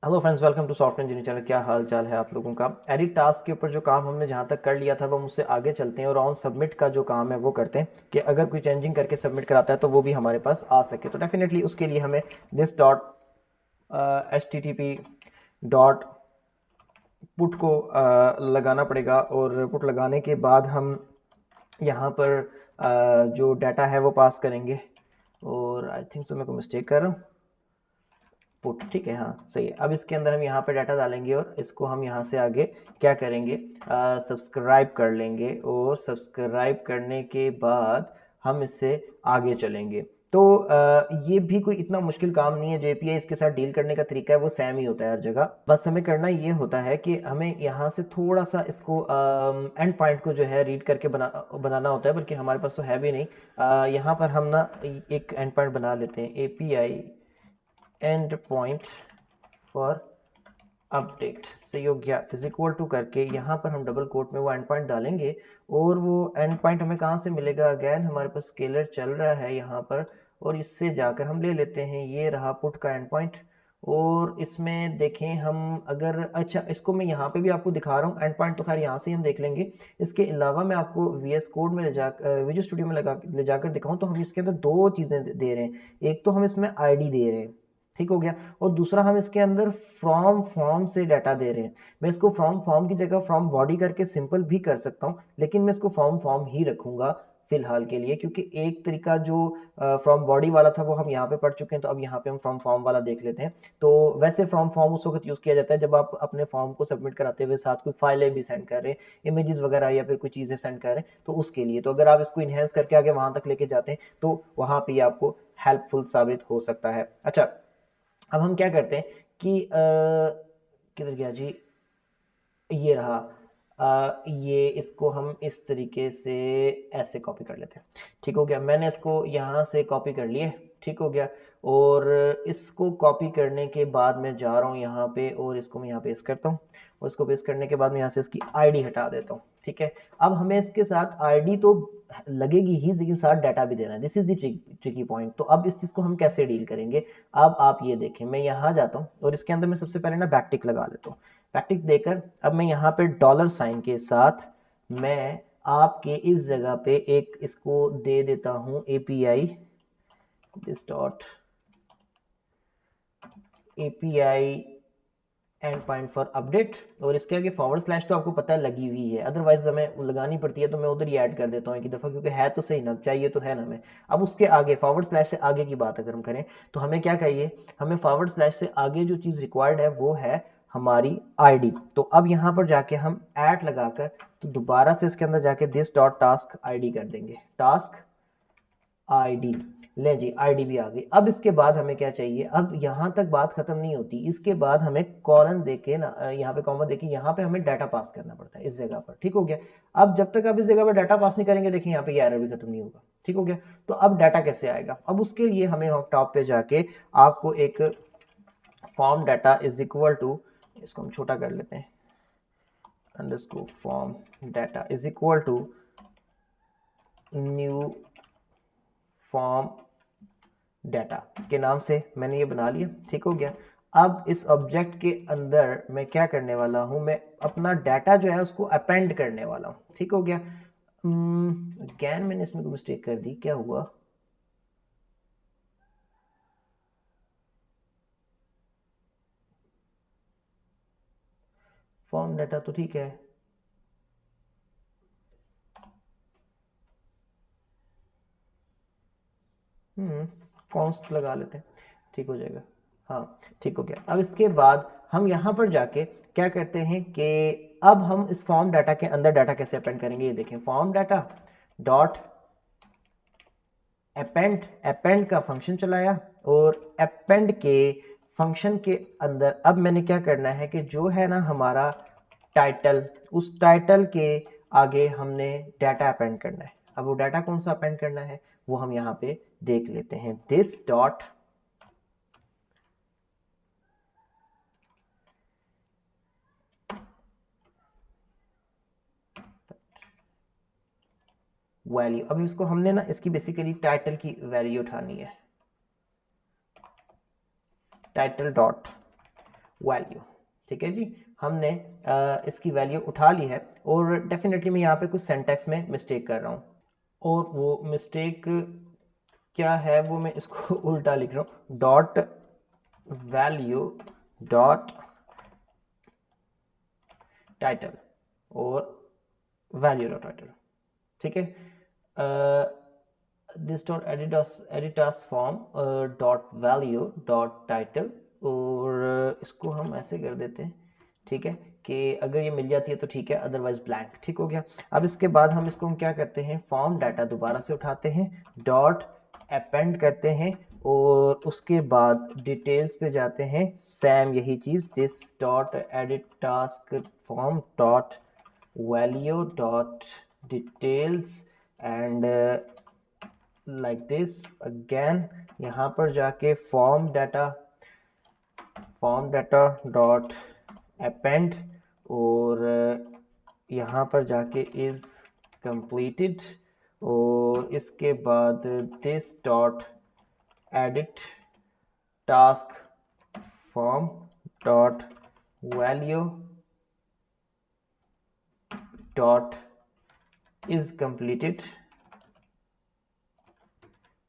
Hello friends, welcome to software engineer channel. क्या हाल चाल है आप लोगों का। एडिट टास्क के ऊपर जो काम हमने जहाँ तक कर लिया था वो मुझसे आगे चलते हैं और ऑन सबमिट का जो काम है वो करते हैं कि अगर कोई चेंजिंग करके सबमिट कराता है तो वो भी हमारे पास आ सके। तो डेफिनेटली उसके लिए हमें this dot HTTP dot put को लगाना पड़ेगा और पुट लगाने के बाद हम यहाँ पर जो डाटा है वो पास करेंगे। और आई थिंक सो मैं कोई मिस्टेक कर रहा हूँ। पुट, ठीक है, हाँ सही है। अब इसके अंदर हम यहाँ पे डाटा डालेंगे और इसको हम यहाँ से आगे क्या करेंगे, सब्सक्राइब कर लेंगे और सब्सक्राइब करने के बाद हम इससे आगे चलेंगे। तो ये भी कोई इतना मुश्किल काम नहीं है। जो एपीआई इसके साथ डील करने का तरीका है वो सेम ही होता है हर जगह। बस हमें करना ये होता है कि हमें यहाँ से थोड़ा सा इसको एंड पॉइंट को जो है रीड करके बनाना होता है, बल्कि हमारे पास तो है भी नहीं। यहाँ पर हम ना एक एंड पॉइंट बना लेते हैं, API and point for update से योग्य इज इक्वल टू करके यहाँ पर हम डबल कोट में वो एंड पॉइंट डालेंगे। और वो एंड पॉइंट हमें कहाँ से मिलेगा, अगेन हमारे पास स्केलर चल रहा है यहाँ पर, और इससे जाकर हम ले लेते हैं ये रहा पुट का एंड पॉइंट। और इसमें देखें हम, अगर अच्छा इसको मैं यहाँ पे भी आपको दिखा रहा हूँ एंड पॉइंट, तो खैर यहाँ से हम देख लेंगे। इसके अलावा मैं आपको VS कोड में विजुअल स्टूडियो में ले जाकर दिखाऊँ तो हम इसके अंदर दो चीज़ें दे रहे हैं। एक तो हम इसमें ID दे रहे हैं, ठीक हो गया, और दूसरा हम इसके अंदर फ्रॉम फॉर्म से डाटा दे रहे हैं। मैं इसको फ्रॉम फॉर्म की जगह फ्रॉम बॉडी करके सिंपल भी कर सकता हूं, लेकिन मैं इसको फ्रॉम फॉर्म ही रखूंगा फिलहाल के लिए, क्योंकि एक तरीका जो फ्रॉम बॉडी वाला था वो हम यहाँ पे पढ़ चुके हैं। तो अब यहाँ पे हम फ्रॉम फॉर्म वाला देख लेते हैं। तो वैसे फ्रॉम फॉर्म उस वक्त यूज किया जाता है जब आप अपने फॉर्म को सबमिट कराते हुए साथ कोई फाइलें भी सेंड कर रहे हैं, इमेजेस वगैरह या फिर कोई चीजें सेंड कर रहे हैं, तो उसके लिए। तो अगर आप इसको इनहेंस करके आगे वहां तक लेके जाते हैं तो वहां पे आपको हेल्पफुल साबित हो सकता है। अच्छा, अब हम क्या करते हैं कि किधर गया जी, ये रहा। ये इसको हम इस तरीके से ऐसे कॉपी कर लेते हैं। ठीक हो गया, मैंने इसको यहाँ से कॉपी कर लिए, ठीक हो गया। और इसको कॉपी करने के बाद मैं जा रहा हूँ यहाँ पे और इसको मैं यहाँ पेस्ट करता हूँ। और इसको पेस्ट करने के बाद मैं यहाँ से इसकी आईडी हटा देता हूँ, ठीक है। अब हमें इसके साथ आईडी तो लगेगी ही, लेकिन साथ डाटा भी देना है। This is the tricky point. तो अब इस चीज़ को हम कैसे डील करेंगे, अब आप ये देखें, मैं यहाँ जाता हूँ और इसके अंदर मैं सबसे पहले ना बैकटिक लगा लेता हूँ। बैकटिक देकर अब मैं यहाँ पे डॉलर साइन के साथ मैं आपके इस जगह पे एक इसको दे देता हूँ API this dot API and point for update. और इसके आगे फॉरवर्ड स्लैश तो आपको पता है लगी हुई है, अदरवाइज हमें लगानी पड़ती है, तो मैं उधर ही ऐड कर देता हूँ एक दफ़ा, क्योंकि है तो सही ना, चाहिए तो है ना हमें। अब उसके आगे फॉरवर्ड स्लैश से आगे की बात अगर हम करें तो हमें क्या चाहिए, हमें फॉरवर्ड स्लैश से आगे जो चीज़ रिक्वायर्ड है वो है हमारी ID। तो अब यहाँ पर जाके हम ऐड लगाकर तो दोबारा से इसके अंदर जाके दिस डॉट टास्क ID कर देंगे, टास्क ID। ले जी, ID भी आ गई। अब इसके बाद हमें क्या चाहिए, अब यहाँ तक बात खत्म नहीं होती, इसके बाद हमें कॉलन देके ना, यहाँ पे कॉमा देके यहाँ पे हमें डाटा पास करना पड़ता है इस जगह पर, ठीक हो गया। अब जब तक आप इस जगह पर डाटा पास नहीं करेंगे, देखिए यहाँ पे ये एरर भी खत्म नहीं होगा, ठीक हो गया। तो अब डाटा कैसे आएगा, अब उसके लिए हमें टॉप पे जाके आपको एक form data is equal to, इसको हम छोटा कर लेते हैं, underscore form data is equal to new form data के नाम से मैंने ये बना लिया, ठीक हो गया। अब इस ऑब्जेक्ट के अंदर मैं क्या करने वाला हूं, मैं अपना डाटा जो है उसको अपेंड करने वाला हूं, ठीक हो गया। अगेन मैंने इसमें कोई मिस्टेक कर दी, क्या हुआ, फॉर्म डाटा तो ठीक है, कॉन्स्ट लगा लेते हैं, ठीक हो जाएगा। हाँ ठीक हो गया। अब इसके बाद हम यहाँ पर जाके क्या करते हैं कि अब हम इस फॉर्म डाटा के अंदर डाटा कैसे अपेंड करेंगे, ये देखें, form data dot append, append का फंक्शन चलाया और अपेंड के फंक्शन के अंदर अब मैंने क्या करना है कि जो है ना हमारा टाइटल, उस टाइटल के आगे हमने डाटा अपेंड करना है। अब वो डाटा कौन सा अपेंड करना है वो हम यहाँ पे देख लेते हैं, दिस डॉट वैल्यू। अब इसको हमने ना इसकी बेसिकली टाइटल की वैल्यू उठानी है, टाइटल डॉट वैल्यू। ठीक है जी, हमने इसकी वैल्यू उठा ली है और डेफिनेटली मैं यहाँ पे कुछ सेंटेक्स में मिस्टेक कर रहा हूँ और वो मिस्टेक क्या है वो मैं इसको उल्टा लिख रहा हूँ, डॉट वैल्यू डॉट टाइटल और वैल्यू डॉट टाइटल। ठीक है, this dot edit task form dot value dot title, और इसको हम ऐसे कर देते हैं, ठीक है, कि अगर ये मिल जाती है तो ठीक है, अदरवाइज ब्लैंक। ठीक हो गया। अब इसके बाद हम इसको क्या करते हैं, फॉर्म डाटा दोबारा से उठाते हैं, डॉट अपेंड करते हैं और उसके बाद डिटेल्स पे जाते हैं, सेम यही चीज़, this dot edit task form dot value dot details and like this again. यहाँ पर जाके फॉर्म डाटा डॉट अपेंड और यहाँ पर जाके इज कंप्लीटेड और इसके बाद this dot edit task form dot value dot is completed.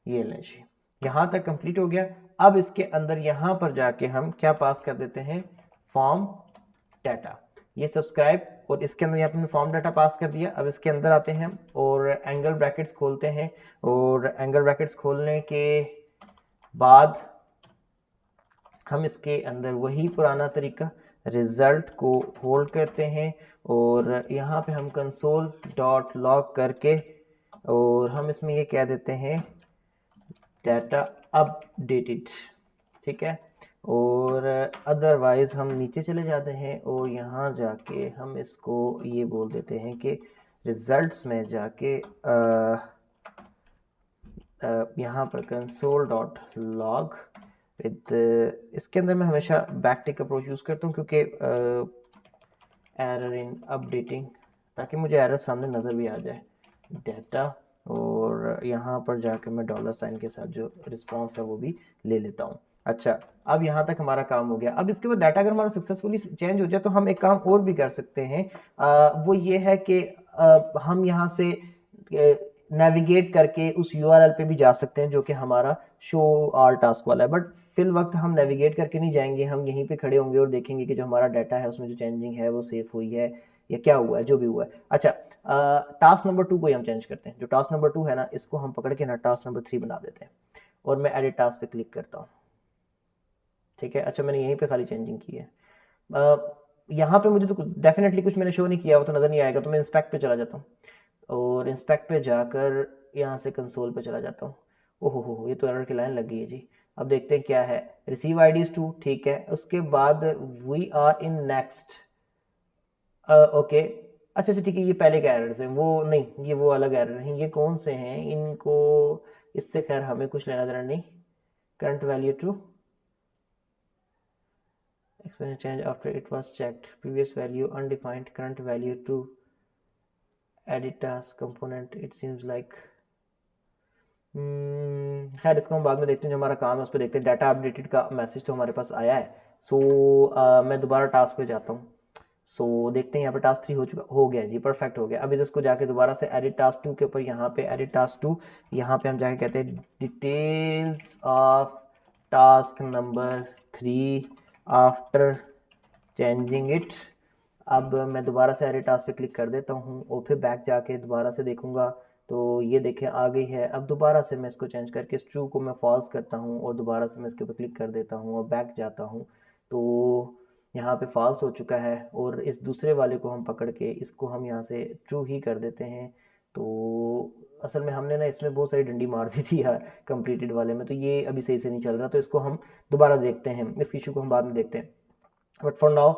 ये लें जी, यहाँ तक कंप्लीट हो गया। अब इसके अंदर यहाँ पर जाके हम क्या पास कर देते हैं, फॉर्म डाटा। ये सब्सक्राइब और इसके अंदर यहाँ पे फॉर्म डाटा पास कर दिया। अब इसके अंदर आते हैं और एंगल ब्रैकेट्स खोलते हैं और एंगल ब्रैकेट्स खोलने के बाद हम इसके अंदर वही पुराना तरीका रिजल्ट को होल्ड करते हैं और यहाँ पे हम कंसोल डॉट लॉग करके और हम इसमें ये कह देते हैं डाटा अपडेटेड। ठीक है, और अदरवाइज हम नीचे चले जाते हैं और यहाँ जाके हम इसको ये बोल देते हैं कि रिजल्ट्स में जाके यहाँ पर कंसोल डॉट लॉग विद, इसके अंदर मैं हमेशा बैकटिक अप्रोच यूज़ करता हूँ क्योंकि एरर इन अपडेटिंग, ताकि मुझे एरर सामने नज़र भी आ जाए, डाटा, और यहाँ पर जाकर मैं डॉलर साइन के साथ जो रिस्पॉन्स है वो भी ले लेता हूँ। अच्छा, अब यहाँ तक हमारा काम हो गया। अब इसके बाद डाटा अगर हमारा सक्सेसफुली चेंज हो जाए तो हम एक काम और भी कर सकते हैं, वो ये है कि हम यहाँ से नेविगेट करके उस यूआरएल पे भी जा सकते हैं जो कि हमारा शो ऑल टास्क वाला है, बट फिल वक्त हम नेविगेट करके नहीं जाएंगे, हम यहीं पे खड़े होंगे और देखेंगे कि जो हमारा डाटा है उसमें जो चेंजिंग है वो सेफ हुई है या क्या हुआ है, जो भी हुआ है। अच्छा, टास्क नंबर 2 को ही हम चेंज करते हैं। जो टास्क नंबर 2 है ना, इसको हम पकड़ के ना टास्क नंबर 3 बना देते हैं और मैं एडिट टास्क पे क्लिक करता हूँ। ठीक है, अच्छा मैंने यहीं पे खाली चेंजिंग की है। यहाँ पे मुझे तो डेफिनेटली कुछ मैंने शो नहीं किया, वो तो नज़र नहीं आएगा, तो मैं इंस्पेक्ट पे चला जाता हूँ और इंस्पेक्ट पे जाकर यहाँ से कंसोल पे चला जाता हूँ। ओहो हो, ये तो एरर की लाइन लग गई है जी। अब देखते हैं क्या है, रिसीव आई डी 2, ठीक है। उसके बाद we are in next, okay. अच्छा अच्छा ठीक है, ये पहले का एरर है, वो नहीं, ये वो अलग एरर हैं। ये कौन से हैं इनको, इससे खैर हमें कुछ लेना देना नहीं। Current value true, expression change after it was checked, previous value undefined, current value true, edit task component, it seems like खैर इसको हम बाद में देखते हैं, जो हमारा काम है उस पर देखते हैं। डाटा अपडेटेड का मैसेज तो हमारे पास आया है। सो मैं दोबारा टास्क पे जाता हूँ। सो देखते हैं, यहाँ पे टास्क 3 हो गया जी, परफेक्ट हो गया। अब इसको जाके दोबारा से एडिट टास्क 2 के ऊपर, यहाँ पे एडिट टास्क 2, यहाँ पे हम जाके कहते हैं details of task number 3 after changing it. अब मैं दोबारा से एडिट टास्क पे क्लिक कर देता हूँ और फिर बैक जाके दोबारा से देखूंगा तो ये देखें आ गई है। अब दोबारा से मैं इसको चेंज करके इस ट्रू को मैं फॉल्स करता हूँ और दोबारा से मैं इसके ऊपर क्लिक कर देता हूँ और बैक जाता हूँ तो यहाँ पे फॉल्स हो चुका है। और इस दूसरे वाले को हम पकड़ के इसको हम यहाँ से ट्रू ही कर देते हैं। तो असल में हमने ना इसमें बहुत सारी डंडी मार दी थी यार कंप्लीटेड वाले में, तो ये अभी सही से नहीं चल रहा, तो इसको हम दोबारा देखते हैं, इस इशू को हम बाद में देखते हैं। But for now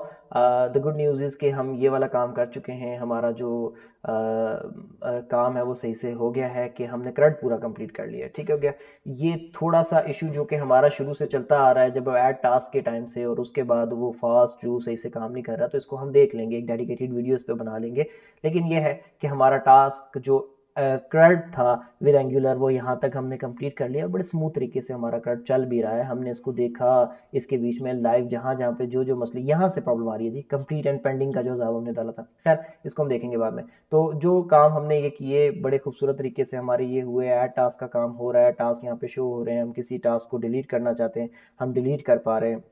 the good news is कि हम ये वाला काम कर चुके हैं। हमारा जो काम है वो सही से हो गया है कि हमने करंट पूरा कंप्लीट कर लिया है। ठीक हो गया। ये थोड़ा सा इशू जो कि हमारा शुरू से चलता आ रहा है जब ऐड टास्क के टाइम से, और उसके बाद वो फास्ट ट्रू सही से काम नहीं कर रहा, तो इसको हम देख लेंगे, एक डेडिकेटेड वीडियो इस पर बना लेंगे। लेकिन ये है कि हमारा टास्क जो CRUD था विद एंगुलर, वो यहाँ तक हमने कंप्लीट कर लिया, बड़े स्मूथ तरीके से हमारा CRUD चल भी रहा है। हमने इसको देखा, इसके बीच में लाइव जहाँ जहाँ पे जो जो मसले यहाँ से प्रॉब्लम आ रही है जी, कंप्लीट एंड पेंडिंग का जो जवाब हमने डाला था, खैर इसको हम देखेंगे बाद में। तो जो काम हमने ये किए बड़े खूबसूरत तरीके से हमारे ये हुए, ऐड टास्क का काम हो रहा है, टास्क यहाँ पे शो हो रहे हैं, हम किसी टास्क को डिलीट करना चाहते हैं, हम डिलीट कर पा रहे हैं,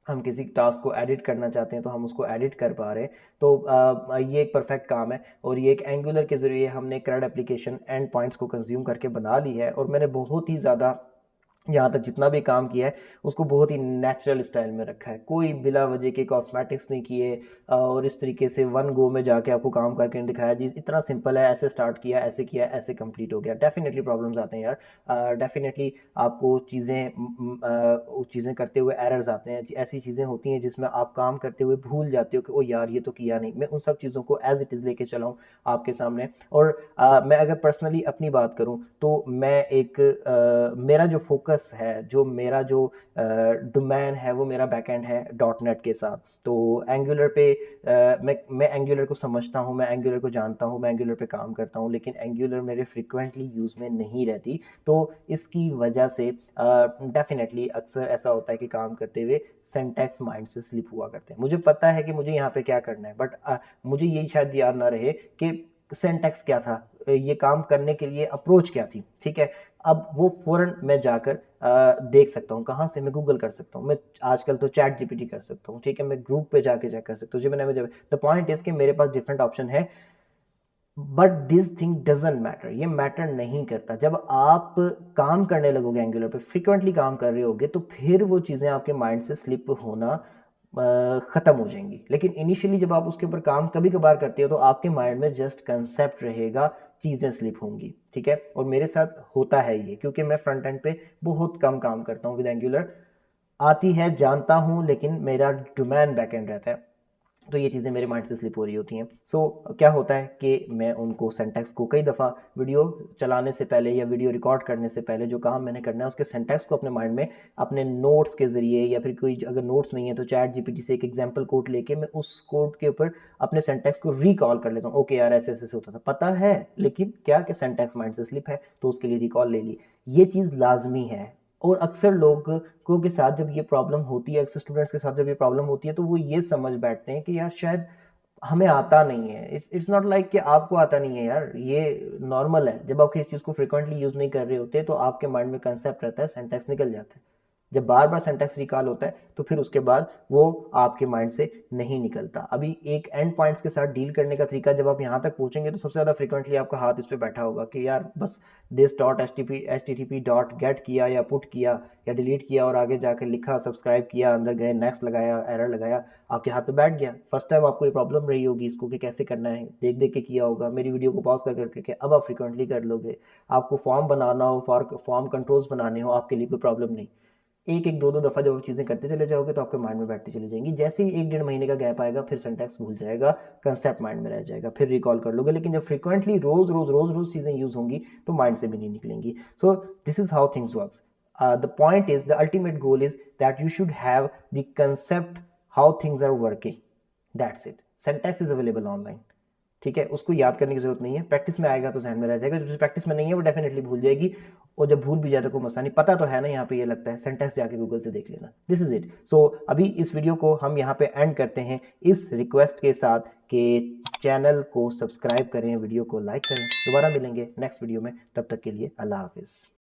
हम किसी टास्क को एडिट करना चाहते हैं तो हम उसको एडिट कर पा रहे हैं। तो ये एक परफेक्ट काम है, और ये एक एंगुलर के ज़रिए हमने CRUD एप्लीकेशन एंड पॉइंट्स को कंज्यूम करके बना ली है। और मैंने बहुत ही ज़्यादा यहाँ तक जितना भी काम किया है उसको बहुत ही नेचुरल स्टाइल में रखा है, कोई बिला वजह के कॉस्मेटिक्स नहीं किए, और इस तरीके से वन गो में जाके आपको काम करके नहीं दिखाया जी इतना सिंपल है, ऐसे स्टार्ट किया, ऐसे किया, ऐसे कंप्लीट हो गया। डेफिनेटली प्रॉब्लम्स आते हैं यार, डेफिनेटली आपको चीज़ें करते हुए एरर्स आते हैं, ऐसी चीज़ें होती हैं जिसमें आप काम करते हुए भूल जाते हो कि ओ यार ये तो किया नहीं। मैं उन सब चीज़ों को एज इट इज़ लेके चला हूँ आपके सामने। और मैं अगर पर्सनली अपनी बात करूं तो मैं एक मेरा जो फोकस है, जो मेरा जो डोमेन है, वो मेरा बैकएंड है .NET के साथ। तो एंगुलर पे मैं एंगुलर को समझता हूँ, मैं एंगुलर को जानता हूँ, मैं एंगुलर पे काम करता हूँ, लेकिन एंगुलर मेरे फ्रिक्वेंटली यूज़ में नहीं रहती। तो इसकी वजह से डेफिनेटली अक्सर ऐसा होता है कि काम करते हुए सिंटैक्स माइंड से स्लिप हुआ करते हैं। मुझे पता है कि मुझे यहाँ पे क्या करना है, बट मुझे ये शायद याद ना रहे कि सिंटैक्स क्या था, ये काम करने के लिए अप्रोच क्या थी, ठीक है। अब वो फ़ौरन मैं जाकर देख सकता हूँ, कहाँ से मैं गूगल कर सकता हूँ, मैं आजकल तो चैट जीपीटी कर सकता हूँ, ठीक है, मैं ग्रुप पे जाके चेक कर सकता हूँ जी। मैंने जब द पॉइंट इज कि मेरे पास डिफरेंट ऑप्शन है, but this thing doesn't matter, ये मैटर नहीं करता। जब आप काम करने लगोगे एंगुलर पे, फ्रिक्वेंटली काम कर रहे होगे, तो फिर वो चीज़ें आपके माइंड से स्लिप होना ख़त्म हो जाएंगी। लेकिन इनिशियली जब आप उसके ऊपर काम कभी कभार करते हो तो आपके माइंड में जस्ट कंसेप्ट रहेगा, चीज़ें स्लिप होंगी, ठीक है। और मेरे साथ होता है ये, क्योंकि मैं फ्रंट एंड पे बहुत कम काम करता हूँ विद एंगुलर, आती है जानता हूँ, लेकिन मेरा डोमेन बैक एंड रहता है, तो ये चीज़ें मेरे माइंड से स्लिप हो रही होती हैं। क्या होता है कि मैं उनको सिंटैक्स को कई दफ़ा वीडियो चलाने से पहले या वीडियो रिकॉर्ड करने से पहले जो काम मैंने करना है उसके सिंटैक्स को अपने माइंड में अपने नोट्स के ज़रिए, या फिर कोई अगर नोट्स नहीं है तो चैट जीपीटी से एक एग्जांपल कोड लेके मैं उस कोड के ऊपर अपने सिंटैक्स को रिकॉल कर लेता हूँ। ओके यार, ऐसे ऐसे होता था, पता है, लेकिन क्या कि सिंटैक्स माइंड से स्लिप है, तो उसके लिए रिकॉल ले ली। ये चीज़ लाजमी है। और अक्सर लोगों के साथ जब ये प्रॉब्लम होती है, अक्सर स्टूडेंट्स के साथ जब ये प्रॉब्लम होती है, तो वो ये समझ बैठते हैं कि यार शायद हमें आता नहीं है। इट्स नॉट लाइक कि आपको आता नहीं है यार, ये नॉर्मल है। जब आप किसी चीज़ को फ्रिक्वेंटली यूज़ नहीं कर रहे होते तो आपके माइंड में कंसेप्ट रहता है, सेंटेक्स निकल जाता है। जब बार बार सेंटेक्स रिकॉल होता है तो फिर उसके बाद वो आपके माइंड से नहीं निकलता। अभी एक एंड पॉइंट्स के साथ डील करने का तरीका, जब आप यहाँ तक पहुंचेंगे तो सबसे ज़्यादा फ्रिक्वेंटली आपका हाथ इस पर बैठा होगा कि यार बस this dot H T T P dot gate किया या पुट किया या डिलीट किया और आगे जाकर लिखा, सब्सक्राइब किया, अंदर गए, नेक्स्ट लगाया, एरर लगाया, आपके हाथ पे बैठ गया। फर्स्ट टाइम आपको ये प्रॉब्लम रही होगी इसको कि कैसे करना है, देख देख के किया होगा, मेरी वीडियो को पॉज कर करके, अब आप फ्रिक्वेंटली कर लोगे। आपको फॉर्म बनाना हो, फॉर्म कंट्रोल्स बनाने हो, आपके लिए कोई प्रॉब्लम नहीं। एक एक दो दो दफ़ा जब आप चीज़ें करते चले जाओगे तो आपके माइंड में बैठती चली जाएंगी। जैसे ही 1 डेढ़ महीने का गैप आएगा फिर सिंटैक्स भूल जाएगा, कंसेप्ट माइंड में रह जाएगा, फिर रिकॉल कर लोगे। लेकिन जब फ्रिक्वेंटली रोज रोज रोज रोज चीज़ें यूज होंगी तो माइंड से भी नहीं निकलेंगी। So this is how things works. The point is, the ultimate goal is that you should have the concept how things are working. That's it. Syntax is available online. ठीक है, उसको याद करने की जरूरत नहीं है, प्रैक्टिस में आएगा तो जहन में रह जाएगा। जो प्रैक्टिस में नहीं है वो डेफिनेटली भूल जाएगी, और जब भूल भी जाए तो कोई मसला नहीं, पता तो है ना। यहाँ पे ये लगता है सेंटेंस जाके गूगल से देख लेना। This is it. सो अभी इस वीडियो को हम यहाँ पे एंड करते हैं इस रिक्वेस्ट के साथ कि चैनल को सब्सक्राइब करें, वीडियो को लाइक करें। दोबारा मिलेंगे नेक्स्ट वीडियो में, तब तक के लिए अल्लाह हाफिज़।